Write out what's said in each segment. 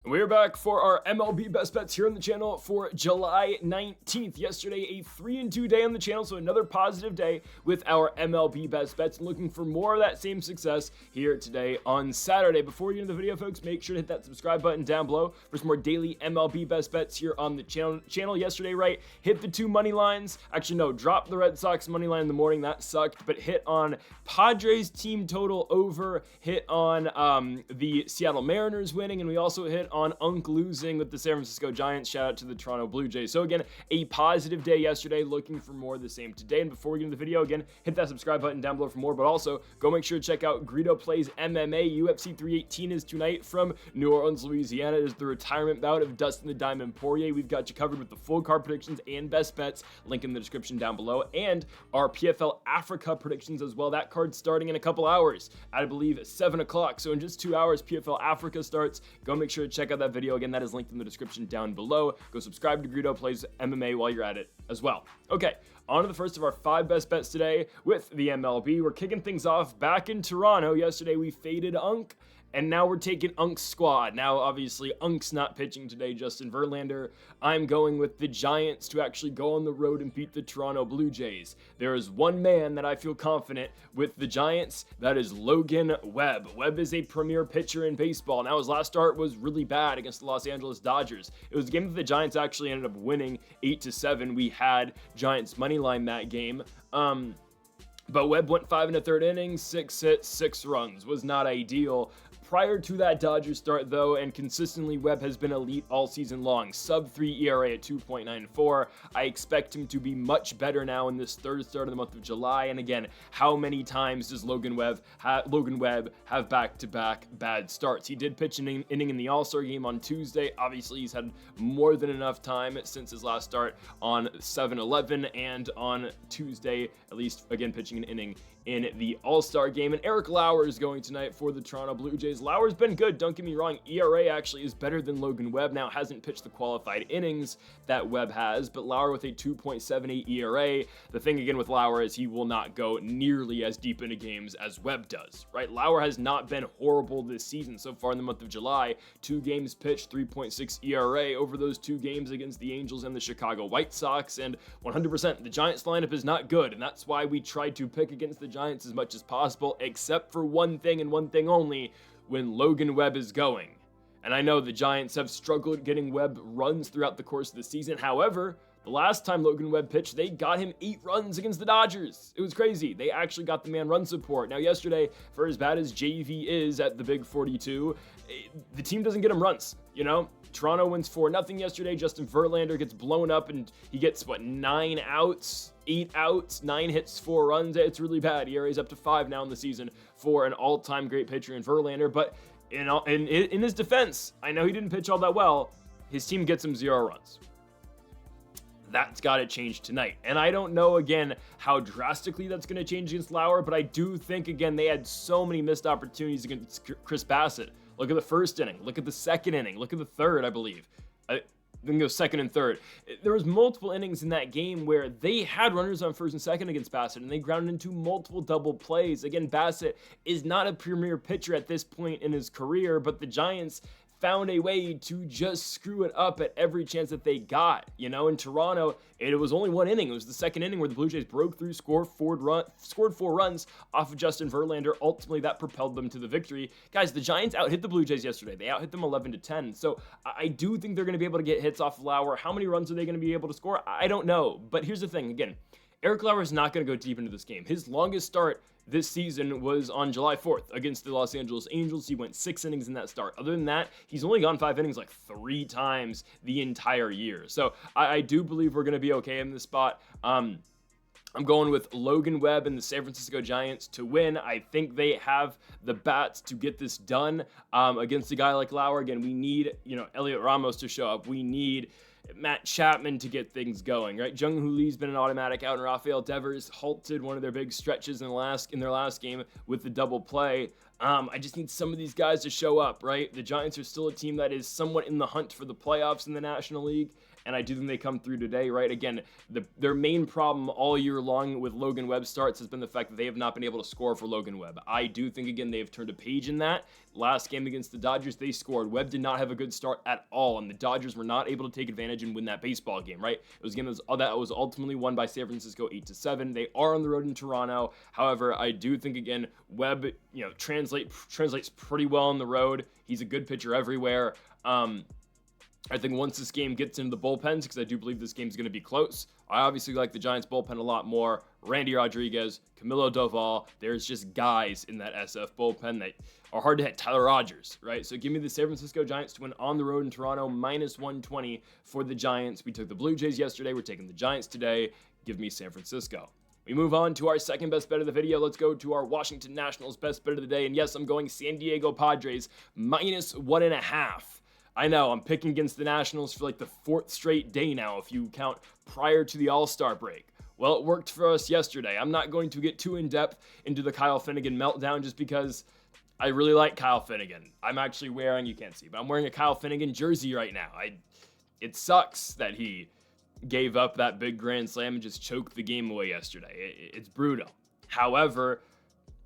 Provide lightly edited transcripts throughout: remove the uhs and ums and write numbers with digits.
We're back for our MLB Best Bets here on the channel for July 19th. Yesterday, a 3-2 day on the channel, so another positive day with our MLB Best Bets. And looking for more of that same success here today on Saturday. Before we get into the video, folks, make sure to hit that subscribe button down below for some more daily MLB Best Bets here on the channel. Yesterday, right, hit the two money lines. Actually, no, dropped the Red Sox money line in the morning. That sucked, but hit on Padres team total over, hit on the Seattle Mariners winning, and we also hit on losing with the San Francisco Giants. Shout out to the Toronto Blue Jays. So again, a positive day yesterday, looking for more of the same today. And before we get into the video, again, hit that subscribe button down below for more, but also go make sure to check out Greedo Plays MMA. UFC 318 is tonight from New Orleans, Louisiana. It is the retirement bout of Dustin the Diamond Poirier. We've got you covered with the full card predictions and best bets, link in the description down below, and our PFL Africa predictions as well. That card's starting in a couple hours at, I believe, 7 o'clock. So in just 2 hours, PFL Africa starts. Go make sure to check out that video. Again, that is linked in the description down below. Go subscribe to Greedo Plays MMA while you're at it as well. Okay, on to the first of our 5 best bets today with the MLB. We're kicking things off back in Toronto. Yesterday we faded Unk, and now we're taking Unk's squad. Now, obviously, Unk's not pitching today, Justin Verlander. I'm going with the Giants to actually go on the road and beat the Toronto Blue Jays. There is one man that I feel confident with the Giants. That is Logan Webb. Webb is a premier pitcher in baseball. Now, his last start was really bad against the Los Angeles Dodgers. It was a game that the Giants actually ended up winning 8-7. We had Giants money line that game. But Webb went 5 1/3 innings, 6 hits, 6 runs. Was not ideal. Prior to that Dodgers start, though, and consistently, Webb has been elite all season long. Sub-3 ERA at 2.94. I expect him to be much better now in this third start of the month of July. And again, how many times does Logan Webb have back-to-back bad starts? He did pitch an inning in the All-Star game on Tuesday. Obviously, he's had more than enough time since his last start on 7-11, and on Tuesday, at least, again, pitching an inning in the All-Star game. And Eric Lauer is going tonight for the Toronto Blue Jays. Lauer's been good, don't get me wrong. ERA actually is better than Logan Webb. Now, hasn't pitched the qualified innings that Webb has, but Lauer with a 2.78 ERA. The thing again with Lauer is he will not go nearly as deep into games as Webb does, right? Lauer has not been horrible this season so far in the month of July. 2 games pitched, 3.6 ERA over those 2 games against the Angels and the Chicago White Sox, and 100%, the Giants lineup is not good, and that's why we tried to pick against the Giants as much as possible, except for one thing and one thing only: when Logan Webb is going. And I know the Giants have struggled getting Webb runs throughout the course of the season. However, the last time Logan Webb pitched, they got him 8 runs against the Dodgers. It was crazy. They actually got the man run support. Now, yesterday, for as bad as JV is at the big 42, the team doesn't get him runs, you know? Toronto wins 4-0 yesterday. Justin Verlander gets blown up, and he gets, 9 outs, 8 outs, 9 hits, 4 runs. It's really bad. ERA's up to 5 now in the season for an all-time great pitcher in Verlander. But in his defense, I know he didn't pitch all that well. His team gets him 0 runs. That's got to change tonight. And I don't know, again, how drastically that's going to change against Lauer, but I do think, again, they had so many missed opportunities against Chris Bassett. Look at the first inning. Look at the second inning. Look at the third, I believe. Then go second and third. There was multiple innings in that game where they had runners on first and second against Bassett, and they grounded into multiple double plays. Again, Bassett is not a premier pitcher at this point in his career, but the Giants found a way to just screw it up at every chance that they got. You know, in Toronto, it was only 1 inning. It was the second inning where the Blue Jays broke through, scored 4 runs off of Justin Verlander. Ultimately, that propelled them to the victory. Guys, the Giants out-hit the Blue Jays yesterday. They out-hit them 11-10. So I do think they're going to be able to get hits off of Lauer. How many runs are they going to be able to score? I don't know. But here's the thing. Again, Eric Lauer is not going to go deep into this game. His longest start this season was on July 4th against the Los Angeles Angels. He went 6 innings in that start. Other than that, he's only gone 5 innings 3 times the entire year. So I do believe we're going to be okay in this spot. I'm going with Logan Webb and the San Francisco Giants to win. I think they have the bats to get this done against a guy like Lauer. Again, we need, Elliot Ramos to show up. We need Matt Chapman to get things going, right? Jung-Hoo Lee's been an automatic out, and Rafael Devers halted one of their big stretches in their last game with the double play. I just need some of these guys to show up, right? The Giants are still a team that is somewhat in the hunt for the playoffs in the National League, and I do think they come through today, right? Again, their main problem all year long with Logan Webb starts has been the fact that they have not been able to score for Logan Webb. I do think, again, they have turned a page in that. Last game against the Dodgers, they scored. Webb did not have a good start at all, and the Dodgers were not able to take advantage and win that baseball game, right? It was a game that was ultimately won by San Francisco 8-7. They are on the road in Toronto. However, I do think, again, Webb, translates pretty well on the road. He's a good pitcher everywhere. I think once this game gets into the bullpens, because I do believe this game is going to be close, I obviously like the Giants bullpen a lot more. Randy Rodriguez, Camilo Doval, there's just guys in that SF bullpen that are hard to hit. Tyler Rogers, right? So give me the San Francisco Giants to win on the road in Toronto, -120 for the Giants. We took the Blue Jays yesterday. We're taking the Giants today. Give me San Francisco. We move on to our second best bet of the video. Let's go to our Washington Nationals best bet of the day. And yes, I'm going San Diego Padres -1.5. I know, I'm picking against the Nationals for like the 4th straight day now, if you count prior to the All-Star break. Well, it worked for us yesterday. I'm not going to get too in-depth into the Kyle Finnegan meltdown just because I really like Kyle Finnegan. I'm actually wearing, you can't see, but I'm wearing a Kyle Finnegan jersey right now. It sucks that he gave up that big grand slam and just choked the game away yesterday. It's brutal. However,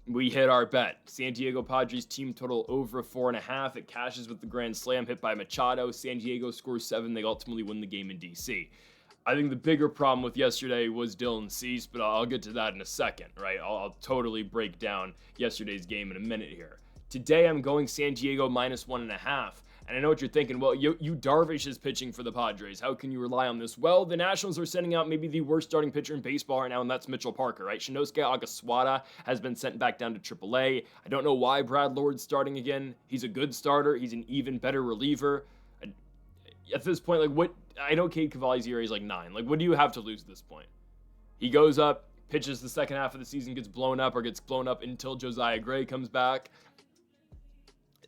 we hit our bet. San Diego Padres team total over 4.5. It cashes with the grand slam hit by Machado. San Diego scores 7. They ultimately win the game in DC. I think the bigger problem with yesterday was Dylan Cease, but I'll get to that in a second, right? I'll totally break down yesterday's game in a minute here. Today, I'm going San Diego -1.5. And I know what you're thinking. Well, you Darvish is pitching for the Padres. How can you rely on this? Well, the Nationals are sending out maybe the worst starting pitcher in baseball right now, and that's Mitchell Parker, right? Shinosuke Agaswada has been sent back down to AAA. I don't know why Brad Lord's starting again. He's a good starter. He's an even better reliever. At this point, like, what? I know Cade Cavalli's ERA is like 9. Like, what do you have to lose at this point? He goes up, pitches the second half of the season, gets blown up until Josiah Gray comes back.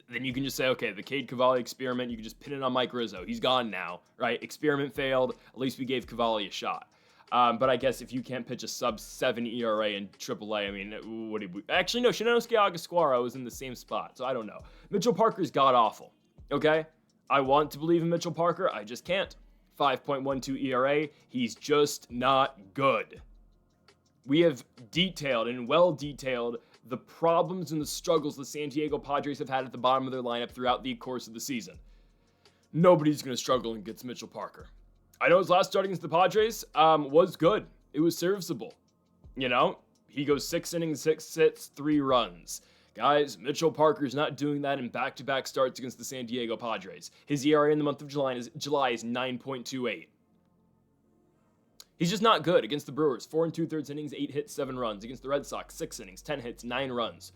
Then you can just say, okay, the Cade Cavalli experiment, you can just pin it on Mike Rizzo. He's gone now, right? Experiment failed. At least we gave Cavalli a shot. But I guess if you can't pitch a sub-7 ERA in AAA, I mean, what did we... Actually, no, Shinosuke Agaswara was in the same spot, so I don't know. Mitchell Parker's god-awful, okay? I want to believe in Mitchell Parker. I just can't. 5.12 ERA. He's just not good. We have detailed and well-detailed the problems and the struggles the San Diego Padres have had at the bottom of their lineup throughout the course of the season. Nobody's going to struggle against Mitchell Parker. I know his last start against the Padres was good. It was serviceable. You know, he goes 6 innings, 6 hits, 3 runs. Guys, Mitchell Parker's not doing that in back-to-back starts against the San Diego Padres. His ERA in the month of July is 9.28. He's just not good against the Brewers. 4 2/3 innings, 8 hits, 7 runs. Against the Red Sox, 6 innings, 10 hits, 9 runs.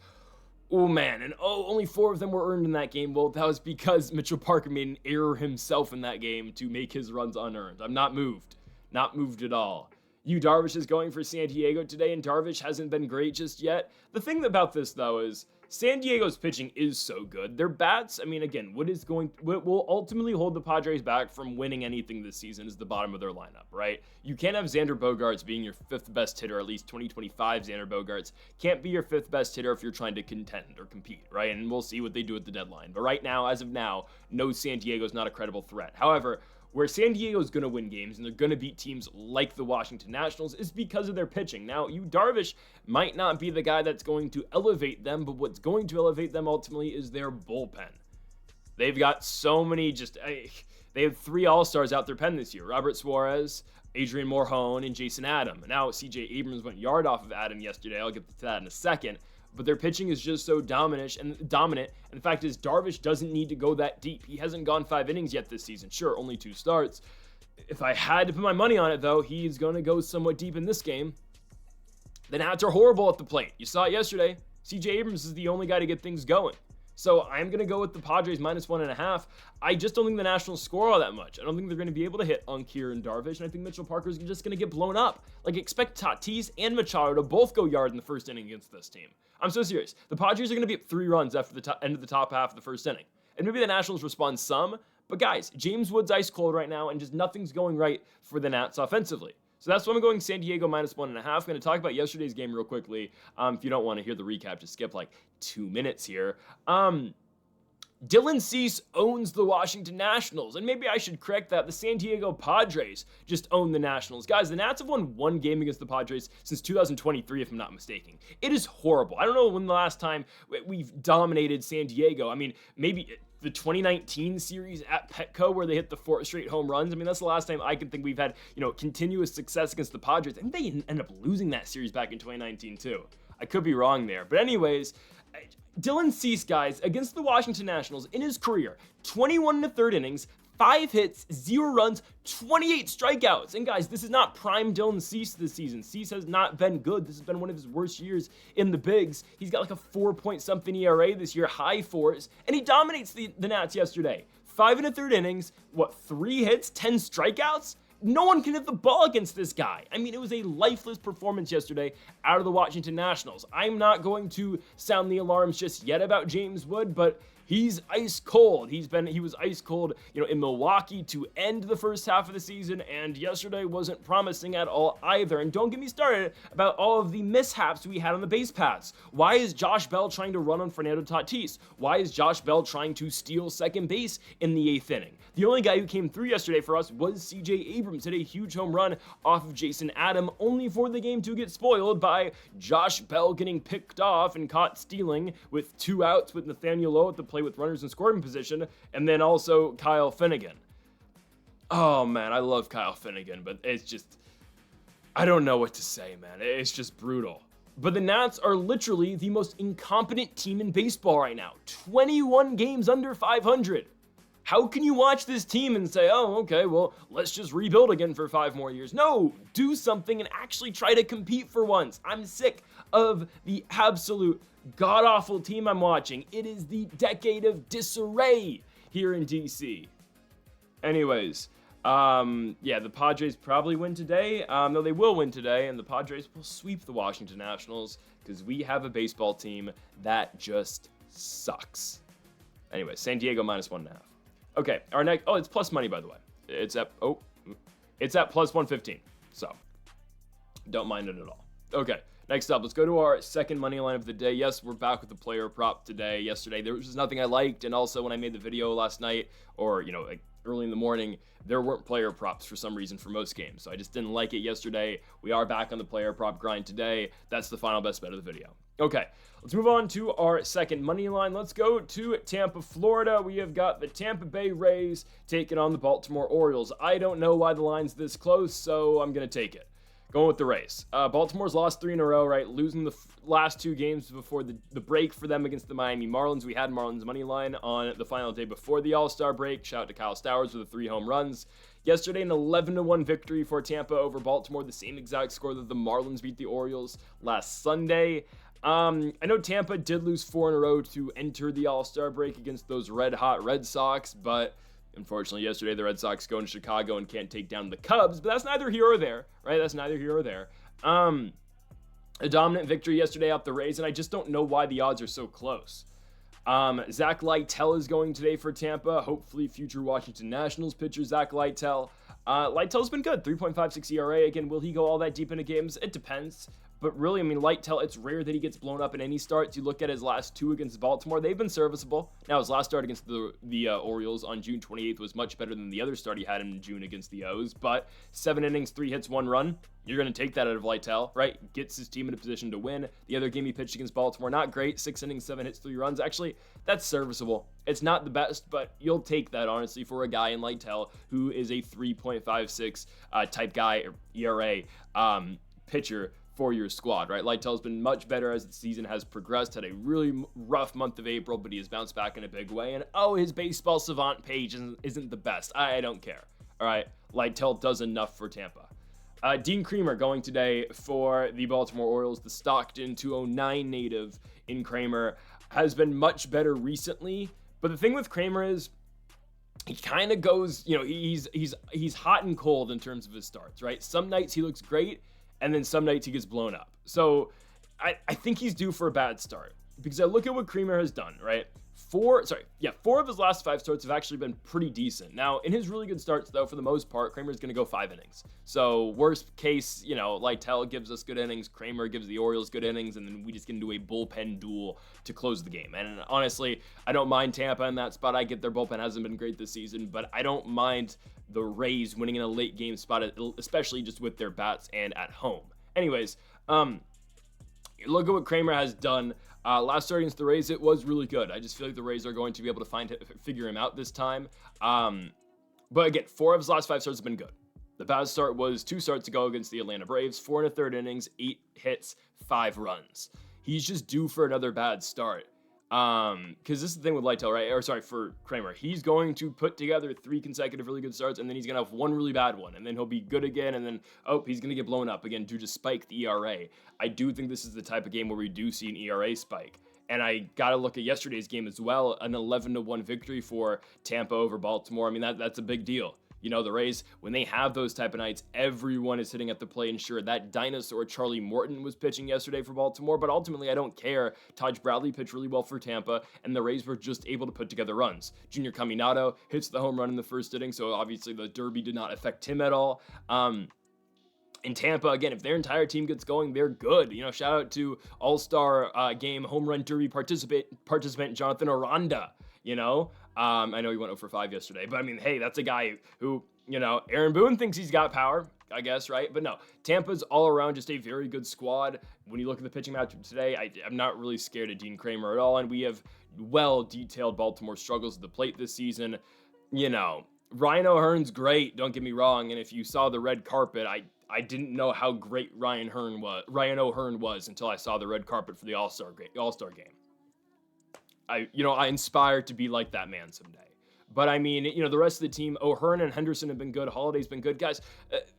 Oh, man. And only 4 of them were earned in that game. Well, that was because Mitchell Parker made an error himself in that game to make his runs unearned. I'm not moved. Not moved at all. Darvish is going for San Diego today, and Darvish hasn't been great just yet. The thing about this, though, is San Diego's pitching is so good. Their bats, I mean, again, what will ultimately hold the Padres back from winning anything this season is the bottom of their lineup, right? You can't have Xander Bogaerts being your 5th best hitter, at least 2025 Xander Bogaerts can't be your 5th best hitter if you're trying to contend or compete, right? And we'll see what they do at the deadline. But right now, as of now, no, San Diego's not a credible threat. However, where San Diego is going to win games and they're going to beat teams like the Washington Nationals is because of their pitching. Now, Darvish might not be the guy that's going to elevate them, but what's going to elevate them ultimately is their bullpen. They've got so many they have 3 All-Stars out their pen this year. Robert Suarez, Adrian Morjon, and Jason Adam. Now, C.J. Abrams went yard off of Adam yesterday. I'll get to that in a second. But their pitching is just so dominant. And the fact is, Darvish doesn't need to go that deep. He hasn't gone 5 innings yet this season. Sure, only 2 starts. If I had to put my money on it, though, he's going to go somewhat deep in this game. The Nats are horrible at the plate. You saw it yesterday. C.J. Abrams is the only guy to get things going. So I'm going to go with the Padres -1.5. I just don't think the Nationals score all that much. I don't think they're going to be able to hit Unkir and Darvish, and I think Mitchell Parker is just going to get blown up. Like, expect Tatis and Machado to both go yard in the first inning against this team. I'm so serious. The Padres are going to be up 3 runs after the end of the top half of the first inning. And maybe the Nationals respond some, but guys, James Wood's ice cold right now, and just nothing's going right for the Nats offensively. So that's why I'm going San Diego -1.5. I'm going to talk about yesterday's game real quickly. If you don't want to hear the recap, just skip like 2 minutes here. Dylan Cease owns the Washington Nationals, and maybe I should correct that. The San Diego Padres just own the Nationals. Guys, the Nats have won 1 game against the Padres since 2023, if I'm not mistaken. It is horrible. I don't know when the last time we've dominated San Diego. I mean, maybe the 2019 series at Petco where they hit the 4 straight home runs. I mean, that's the last time I can think we've had, continuous success against the Padres. I think they ended up losing that series back in 2019 too. I could be wrong there. But anyways, Dylan Cease, guys, against the Washington Nationals in his career, 21 1/3 innings, 5 hits, 0 runs, 28 strikeouts. And guys, this is not prime Dylan Cease this season. Cease has not been good. This has been one of his worst years in the bigs. He's got like a 4-point-something ERA this year, high 4s, and he dominates the Nats yesterday. 5 1/3 innings, 3 hits, 10 strikeouts? No one can hit the ball against this guy. I mean, it was a lifeless performance yesterday out of the Washington Nationals. I'm not going to sound the alarms just yet about James Wood, but he's ice cold. He was ice cold, in Milwaukee to end the first half of the season, and yesterday wasn't promising at all either. And don't get me started about all of the mishaps we had on the base paths. Why is Josh Bell trying to run on Fernando Tatis? Why is Josh Bell trying to steal second base in the 8th inning? The only guy who came through yesterday for us was CJ Abrams, hit a huge home run off of Jason Adam, only for the game to get spoiled by Josh Bell getting picked off and caught stealing with 2 outs with Nathaniel Lowe at the plate with runners in scoring position, and then also Kyle Finnegan. Oh man, I love Kyle Finnegan, but it's just, I don't know what to say, man. It's just brutal. But the Nats are literally the most incompetent team in baseball right now. 21 games under 500. How can you watch this team and say, oh, okay, well, let's just rebuild again for 5 more years? No, do something and actually try to compete for once. I'm sick of the absolute god-awful team I'm watching. It is the decade of disarray here in DC. Anyways, the Padres probably win today. No, they will win today, and the Padres will sweep the Washington Nationals because we have a baseball team that just sucks. Anyway, San Diego -1.5. Okay, our next, it's plus money, by the way. It's at plus 115, so don't mind it at all. Okay, next up, let's go to our second money line of the day. Yes, we're back with the player prop today. Yesterday, there was just nothing I liked, and also when I made the video last night, or, early in the morning, there weren't player props for some reason for most games, so I just didn't like it yesterday. We are back on the player prop grind today. That's the final best bet of the video. Okay, let's move on to our second money line. Let's go to Tampa, Florida. We have got the Tampa Bay Rays taking on the Baltimore Orioles. I don't know why the line's this close, so I'm going to take it. Going with the Rays. Baltimore's lost 3 in a row, right? Losing the last 2 games before the break for them against the Miami Marlins. We had Marlins money line on the final day before the All-Star break. Shout out to Kyle Stowers with the 3 home runs. Yesterday, an 11-1 victory for Tampa over Baltimore, the same exact score that the Marlins beat the Orioles last Sunday. I know Tampa did lose 4 in a row to enter the All-Star break against those red-hot Red Sox, but unfortunately, yesterday, the Red Sox go into Chicago and can't take down the Cubs, but that's neither here or there, right? That's neither here or there. A dominant victory yesterday off the Rays, and I just don't know why the odds are so close. Zach Lytle is going today for Tampa. Hopefully, future Washington Nationals pitcher Zach Lytle. Lytle's been good, 3.56 ERA. Again, will he go all that deep into games? It depends. But really, I mean, Lytle, it's rare that he gets blown up in any starts. You look at his last 2 against Baltimore, they've been serviceable. Now, his last start against the Orioles on June 28th was much better than the other start he had in June against the O's. But 7 innings, 3 hits, 1 run. You're going to take that out of Lytle, right? Gets his team in a position to win. The other game he pitched against Baltimore, not great. 6 innings, 7 hits, 3 runs. Actually, that's serviceable. It's not the best, but you'll take that, honestly, for a guy in Lytle who is a 3.56 type guy, ERA pitcher for your squad, right? Lytle's been much better as the season has progressed, had a really rough month of April, but he has bounced back in a big way, and his baseball savant page isn't the best. I don't care, all right? Lytle does enough for Tampa. Dean Kremer going today for the Baltimore Orioles. The Stockton 209 native in Kremer has been much better recently, but the thing with Kremer is he kind of goes, he's hot and cold in terms of his starts, right? Some nights he looks great, and then some nights he gets blown up. So I think he's due for a bad start because I look at what Kremer has done, right? 4 of his last 5 starts have actually been pretty decent. Now, in his really good starts, though, for the most part, Kramer's going to go 5 innings. So, worst case, Lytle gives us good innings, Kramer gives the Orioles good innings, and then we just get into a bullpen duel to close the game. And honestly, I don't mind Tampa in that spot. I get their bullpen hasn't been great this season, but I don't mind the Rays winning in a late game spot, especially just with their bats and at home. Anyways, look at what Kramer has done. Last start against the Rays, it was really good. I just feel like the Rays are going to be able to figure him out this time. But again, 4 of his last 5 starts have been good. The bad start was 2 starts ago against the Atlanta Braves, 4 1/3 innings, 8 hits, 5 runs. He's just due for another bad start. Because this is the thing with Lytle, right? For Kramer. He's going to put together 3 consecutive really good starts, and then he's going to have 1 really bad one, and then he'll be good again, and then, he's going to get blown up again due to spike the ERA. I do think this is the type of game where we do see an ERA spike. And I got to look at yesterday's game as well, an 11-1 victory for Tampa over Baltimore. I mean, that's a big deal. The Rays, when they have those type of nights, everyone is sitting at the plate. And sure, that dinosaur Charlie Morton was pitching yesterday for Baltimore, but ultimately, I don't care. Taj Bradley pitched really well for Tampa, and the Rays were just able to put together runs. Junior Caminado hits the home run in the first inning, so obviously the derby did not affect him at all. In Tampa, again, if their entire team gets going, they're good. Shout out to All-Star Game home run derby participant Jonathan Aranda. I know he went 0 for 5 yesterday, but I mean, hey, that's a guy who, Aaron Boone thinks he's got power, I guess, right? But no, Tampa's all around just a very good squad. When you look at the pitching matchup today, I'm not really scared of Dean Kramer at all, and we have well-detailed Baltimore struggles at the plate this season. Ryan O'Hearn's great, don't get me wrong, and if you saw the red carpet, I didn't know how great Ryan O'Hearn was until I saw the red carpet for the All-Star game. I inspire to be like that man someday. But I mean, the rest of the team, O'Hearn and Henderson have been good. Holiday's been good, guys.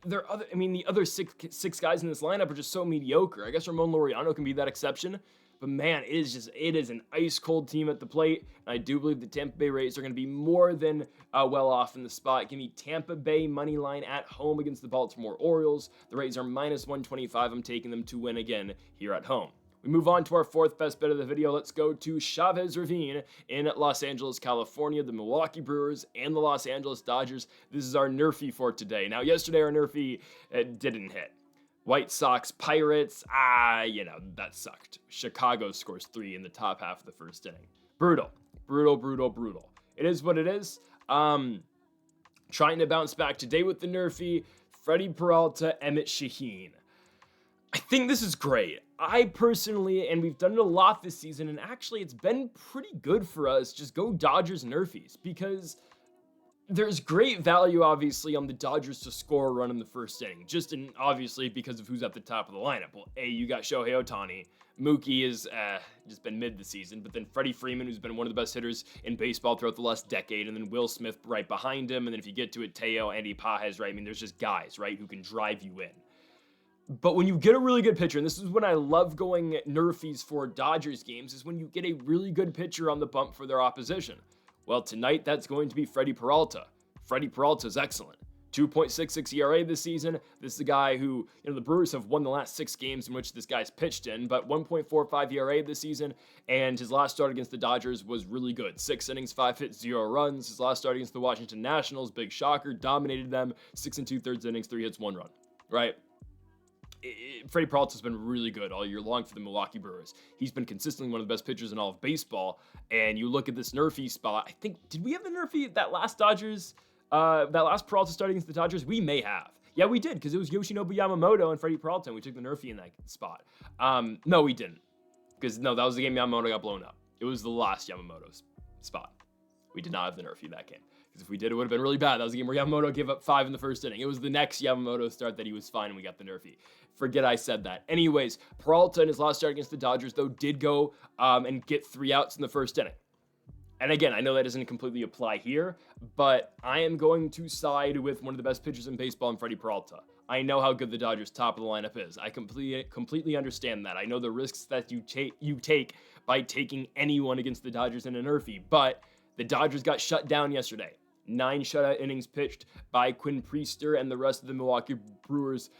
The other six guys in this lineup are just so mediocre. I guess Ramon Laureano can be that exception. But man, it is an ice cold team at the plate. And I do believe the Tampa Bay Rays are going to be more than well off in the spot. Give me Tampa Bay money line at home against the Baltimore Orioles. The Rays are minus 125. I'm taking them to win again here at home. We move on to our 4th best bet of the video. Let's go to Chavez Ravine in Los Angeles, California, the Milwaukee Brewers and the Los Angeles Dodgers. This is our Nerfy for today. Now, yesterday our Nerfy didn't hit. White Sox, Pirates, that sucked. Chicago scores 3 in the top half of the first inning. Brutal. It is what it is. Trying to bounce back today with the Nerfy, Freddie Peralta, Emmett Shaheen. I think this is great. I personally, and we've done it a lot this season, and actually it's been pretty good for us, just go Dodgers Nerfies, because there's great value, obviously, on the Dodgers to score a run in the first inning, obviously because of who's at the top of the lineup. Well, you got Shohei Ohtani. Mookie is just been mid the season, but then Freddie Freeman, who's been one of the best hitters in baseball throughout the last decade, and then Will Smith right behind him, and then if you get to it, Teo, Andy Pajes, right? I mean, there's just guys, right, who can drive you in. But when you get a really good pitcher, and this is when I love going Nerfies for Dodgers games, is when you get a really good pitcher on the bump for their opposition. Well, tonight that's going to be Freddie Peralta. Freddie Peralta is excellent. 2.66 ERA this season. This is a guy who, the Brewers have won the last 6 games in which this guy's pitched in, but 1.45 ERA this season, and his last start against the Dodgers was really good. 6 innings, 5 hits, 0 runs. His last start against the Washington Nationals, big shocker, dominated them. 6 2/3 innings, 3 hits, 1 run, right? Freddie Peralta's been really good all year long for the Milwaukee Brewers. He's been consistently one of the best pitchers in all of baseball. And you look at this Nerfy spot. I think, did we have the Nerfy that last Peralta start against the Dodgers? We may have. Yeah, we did, because it was Yoshinobu Yamamoto and Freddie Peralta, and we took the Nerfy in that spot. No, we didn't. Because, no, that was the game Yamamoto got blown up. It was the last Yamamoto's spot. We did not have the Nerfy that game. Because if we did, it would have been really bad. That was a game where Yamamoto gave up 5 in the first inning. It was the next Yamamoto start that he was fine and we got the Nerfy. Forget I said that. Anyways, Peralta in his last start against the Dodgers, though, did go and get 3 outs in the first inning. And again, I know that doesn't completely apply here, but I am going to side with one of the best pitchers in baseball in Freddie Peralta. I know how good the Dodgers' top of the lineup is. I completely understand that. I know the risks that you take by taking anyone against the Dodgers in a Nerfy, but the Dodgers got shut down yesterday. 9 shutout innings pitched by Quinn Priester and the rest of the Milwaukee Brewers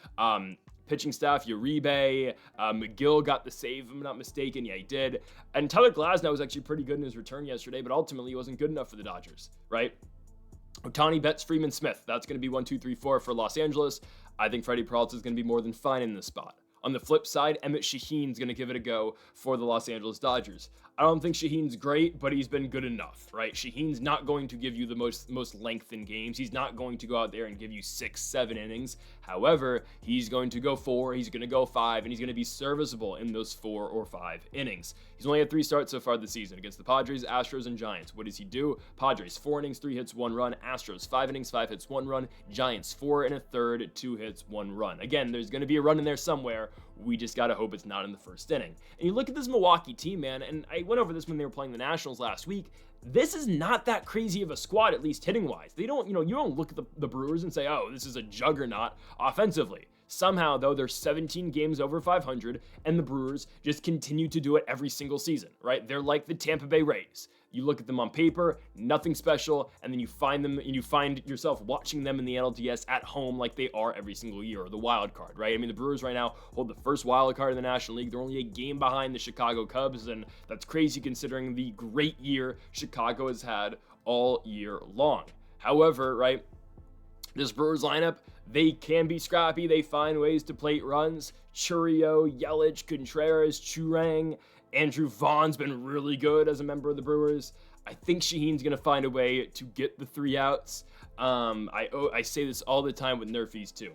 pitching staff, Uribe, McGill got the save, if I'm not mistaken. Yeah, he did. And Tyler Glasnow was actually pretty good in his return yesterday, but ultimately he wasn't good enough for the Dodgers, right? Ohtani, Betts, Freeman, Smith. That's going to be 1, 2, 3, 4 for Los Angeles. I think Freddie Peralta is going to be more than fine in this spot. On the flip side, Emmett Shaheen's going to give it a go for the Los Angeles Dodgers. I don't think Shaheen's great, but he's been good enough, right? Shaheen's not going to give you the most length in games. He's not going to go out there and give you 6, 7 innings. However, he's going to go 4, he's going to go 5, and he's going to be serviceable in those 4 or 5 innings. He's only had 3 starts so far this season against the Padres, Astros, and Giants. What does he do? Padres, 4 innings, 3 hits, 1 run. Astros, 5 innings, 5 hits, 1 run. Giants, 4 1/3, 2 hits, 1 run. Again, there's going to be a run in there somewhere. We just got to hope it's not in the first inning. And you look at this Milwaukee team, man, and I went over this when they were playing the Nationals last week. This is not that crazy of a squad, at least hitting-wise. They don't, you don't look at the Brewers and say, oh, this is a juggernaut offensively. Somehow, though, they're 17 games over 500, and the Brewers just continue to do it every single season, right? They're like the Tampa Bay Rays. You look at them on paper, nothing special, and then you find them and you find yourself watching them in the NLDS at home like they are every single year, or the wild card, right? I mean, the Brewers right now hold the first wild card in the National League. They're only a game behind the Chicago Cubs, and that's crazy considering the great year Chicago has had all year long. However, right, this Brewers lineup, they can be scrappy. They find ways to plate runs. Churio, Yelich, Contreras, Churang. Andrew Vaughn's been really good as a member of the Brewers. I think Shaheen's going to find a way to get the 3 outs. I say this all the time with Nerfies too.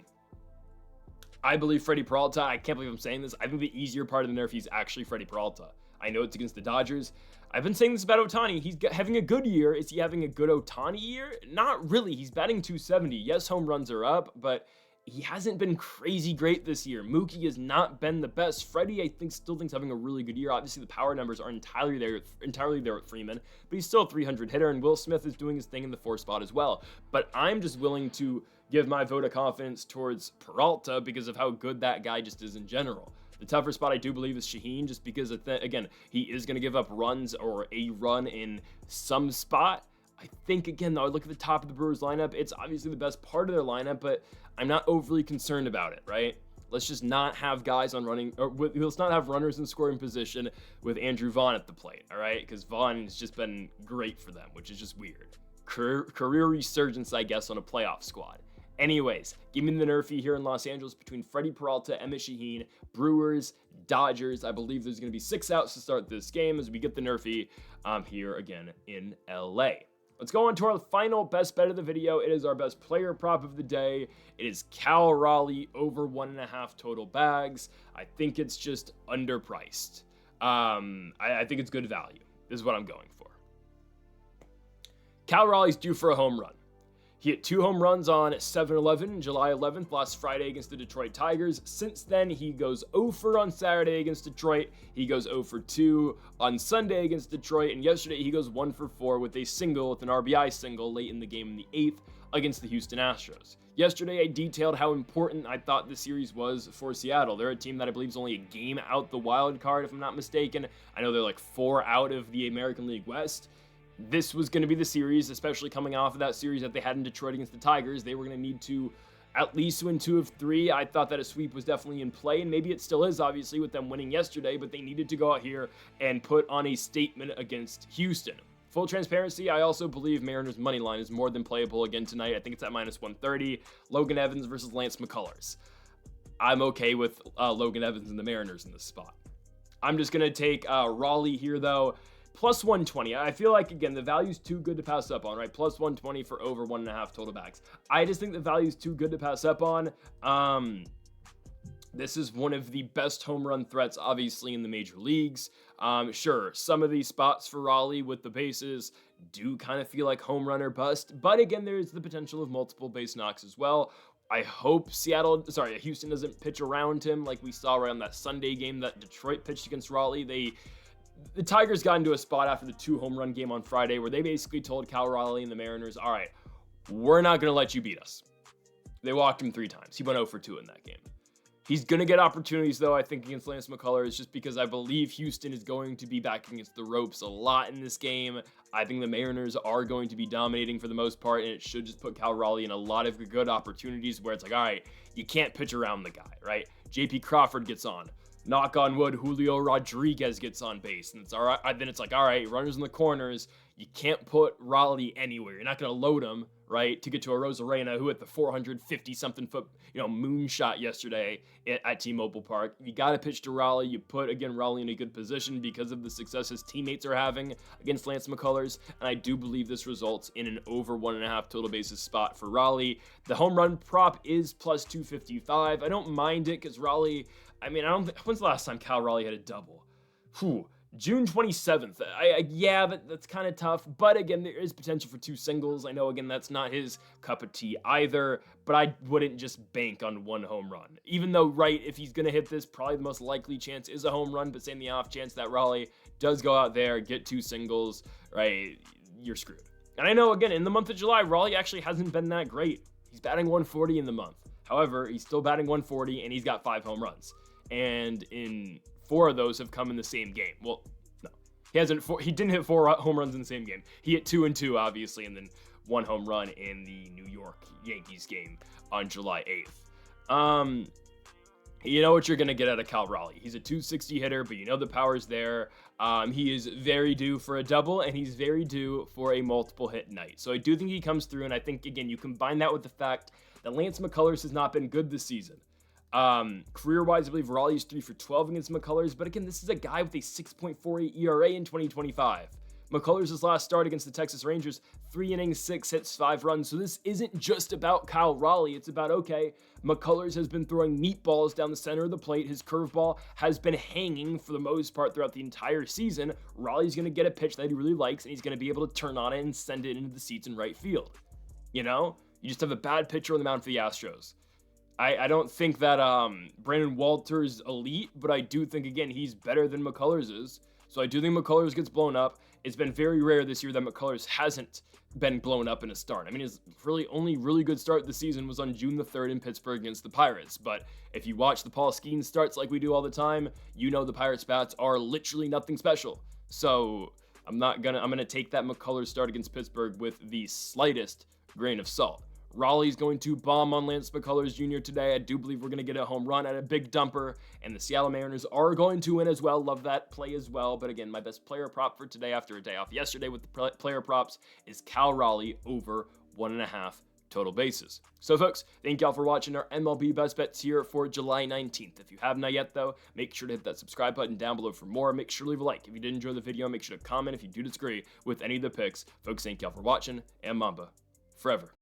I believe Freddie Peralta, I can't believe I'm saying this, I think the easier part of the Nerfie is actually Freddie Peralta. I know it's against the Dodgers. I've been saying this about Ohtani. He's having a good year. Is he having a good Ohtani year? Not really. He's batting .270. Yes, home runs are up, but he hasn't been crazy great this year. Mookie has not been the best. Freddie, I think, still thinks having a really good year. Obviously, the power numbers are entirely there with Freeman, but he's still a 300 hitter, and Will Smith is doing his thing in the 4 spot as well. But I'm just willing to give my vote of confidence towards Peralta because of how good that guy just is in general. The tougher spot I do believe is Shaheen, just because, again, he is going to give up runs or a run in some spot. I think, again, though, I look at the top of the Brewers lineup. It's obviously the best part of their lineup, but I'm not overly concerned about it, right? Let's just not have guys on running, or let's not have runners in scoring position with Andrew Vaughn at the plate, all right? Because Vaughn has just been great for them, which is just weird. Career resurgence, I guess, on a playoff squad. Anyways, give me the Nerfie here in Los Angeles between Freddie Peralta, Emmett Shaheen, Brewers, Dodgers. I believe there's going to be 6 outs to start this game as we get the Nerfie here again in LA. Let's go on to our final best bet of the video. It is our best player prop of the day. It is Cal Raleigh over 1.5 total bags. I think it's just underpriced. I think it's good value. This is what I'm going for. Cal Raleigh's due for a home run. He hit 2 home runs on 7-11, July 11th, last Friday against the Detroit Tigers. Since then, he goes 0 for on Saturday against Detroit. He goes 0 for 2 on Sunday against Detroit. And yesterday, he goes 1 for 4 with an RBI single late in the game in the 8th against the Houston Astros. Yesterday, I detailed how important I thought the series was for Seattle. They're a team that I believe is only a game out the wild card, if I'm not mistaken. I know they're like 4 out of the American League West. This was going to be the series, especially coming off of that series that they had in Detroit against the Tigers. They were going to need to at least win 2 of 3. I thought that a sweep was definitely in play, and maybe it still is, obviously, with them winning yesterday, but they needed to go out here and put on a statement against Houston. Full transparency, I also believe Mariners' money line is more than playable again tonight. I think it's at -130. Logan Evans versus Lance McCullers. I'm okay with Logan Evans and the Mariners in this spot. I'm just going to take Raleigh here, though. Plus 120. I feel like, again, the value's too good to pass up on, right? Plus 120 for over 1.5 total bags. I just think the value's too good to pass up on. This is one of the best home run threats, obviously, in the major leagues. Sure, some of these spots for Raleigh with the bases do kind of feel like home run or bust. But again, there's the potential of multiple base knocks as well. I hope Houston doesn't pitch around him like we saw right on that Sunday game that Detroit pitched against Raleigh. The Tigers got into a spot after the 2 home run game on Friday where they basically told Cal Raleigh and the Mariners, all right, we're not going to let you beat us. They walked him 3 times. He went 0 for 2 in that game. He's going to get opportunities, though, I think, against Lance McCullers, just because I believe Houston is going to be back against the ropes a lot in this game. I think the Mariners are going to be dominating for the most part, and it should just put Cal Raleigh in a lot of good opportunities where it's like, all right, you can't pitch around the guy, right? JP Crawford gets on. Knock on wood, Julio Rodriguez gets on base. And it's all right. Then it's like, all right, runners in the corners. You can't put Raleigh anywhere. You're not going to load him, right, to get to a Rosarena, who hit the 450-something foot, moonshot yesterday at T-Mobile Park. You got to pitch to Raleigh. You put, again, Raleigh in a good position because of the success his teammates are having against Lance McCullers. And I do believe this results in an over 1.5 total bases spot for Raleigh. The home run prop is plus 255. I don't mind it because Raleigh, when's the last time Cal Raleigh had a double? June 27th. Yeah, that's kind of tough. But again, there is potential for 2 singles. I know, again, that's not his cup of tea either. But I wouldn't just bank on 1 home run. Even though, right, if he's going to hit this, probably the most likely chance is a home run. But saying the off chance that Raleigh does go out there, get 2 singles, right, you're screwed. And I know, again, in the month of July, Raleigh actually hasn't been that great. He's batting 140 in the month. However, he's still batting 140, and he's got 5 home runs. And in 4 of those have come in the same game. Well, no, he didn't hit 4 home runs in the same game. He hit 2 and 2, obviously, and then 1 home run in the New York Yankees game on July 8th. You know what you're going to get out of Cal Raleigh. He's a 260 hitter, but you know the power's there. He is very due for a double, and he's very due for a multiple hit night. So I do think he comes through, and I think, again, you combine that with the fact that Lance McCullers has not been good this season. Career-wise, I believe Raleigh's 3 for 12 against McCullers, but again, this is a guy with a 6.48 ERA in 2025. McCullers' last start against the Texas Rangers, 3 innings, 6 hits, 5 runs. So this isn't just about Kyle Raleigh. It's about, okay, McCullers has been throwing meatballs down the center of the plate. His curveball has been hanging for the most part throughout the entire season. Raleigh's going to get a pitch that he really likes, and he's going to be able to turn on it and send it into the seats in right field. You know? You just have a bad pitcher on the mound for the Astros. I don't think that Brandon Walter's elite, but I do think, again, he's better than McCullers is. So I do think McCullers gets blown up. It's been very rare this year that McCullers hasn't been blown up in a start. I mean, his only really good start this season was on June the 3rd in Pittsburgh against the Pirates. But if you watch the Paul Skeens starts like we do all the time, you know the Pirates bats are literally nothing special. So I'm gonna take that McCullers start against Pittsburgh with the slightest grain of salt. Raleigh's going to bomb on Lance McCullers Jr. today. I do believe we're going to get a home run at a big dumper, and the Seattle Mariners are going to win as well. Love that play as well. But again, my best player prop for today after a day off yesterday with the player props is Cal Raleigh over 1.5 total bases. So folks, thank y'all for watching our MLB Best Bets here for July 19th. If you have not yet though, make sure to hit that subscribe button down below for more. Make sure to leave a like if you did enjoy the video. Make sure to comment if you do disagree with any of the picks. Folks, thank y'all for watching, and Mamba forever.